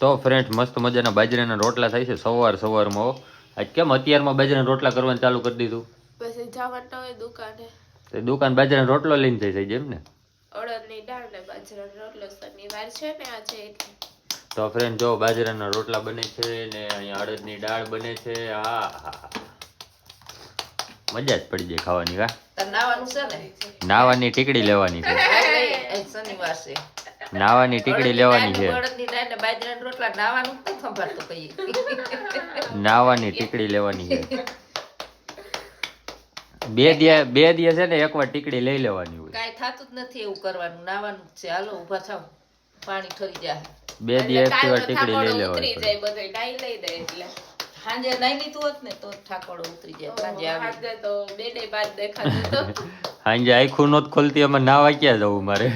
તો ફ્રેન્ડ મસ્ત મજાના બાજરાના રોટલા થાય છે સવારમાં. આજ કેમ અત્યારમાં બાજરાના રોટલા કરવાનું ચાલુ કરી દીધું? પછી જવાનું હોય દુકાને. તો દુકાન બાજરાનો રોટલો લઈને થઈ જાય એમ ને? અડદની દાળ ને બાજરાનો રોટલો શનિવાર છે ને આજે એટલે. તો ફ્રેન્ડ જો બાજરાના રોટલા બને છે ને અહીંયા અડદની દાળ બને છે. મજા જ પડી જાય ખાવાની. નાવાનું છે ને? નાવાની ટીકડી લેવાની છે. શનિવાર છે. નાવાની ટીકડી લેવાની છે. અડદની દાળ ને બાજરાના રોટલા નાવાનું તો સંભાળતો કહીએ. નાવાની ટીકડી લેવાની છે. બે દિયા છે ને એકવાર ટીકડી લઈ લેવાની હોય. કાઈ થાતું જ નથી એવું કરવાનું, નાવાનું જ છે. હાલો ઊભા થાવ, પાણી ઠરી જાય. બે દિયા એકવાર ટીકડી લઈ લેવાની. ઉતરી જાય બધું ડાઈ લઈ દે એટલે. સાંજે નાઈ લીધું હોત ને તો ઠાકોડો ઉતરી જાય. સાંજે આવે તો બે બાદ દેખાતું તો. સાંજે આખું નોત ખોલતી, અમે નાવા ક્યાં જવું મારે?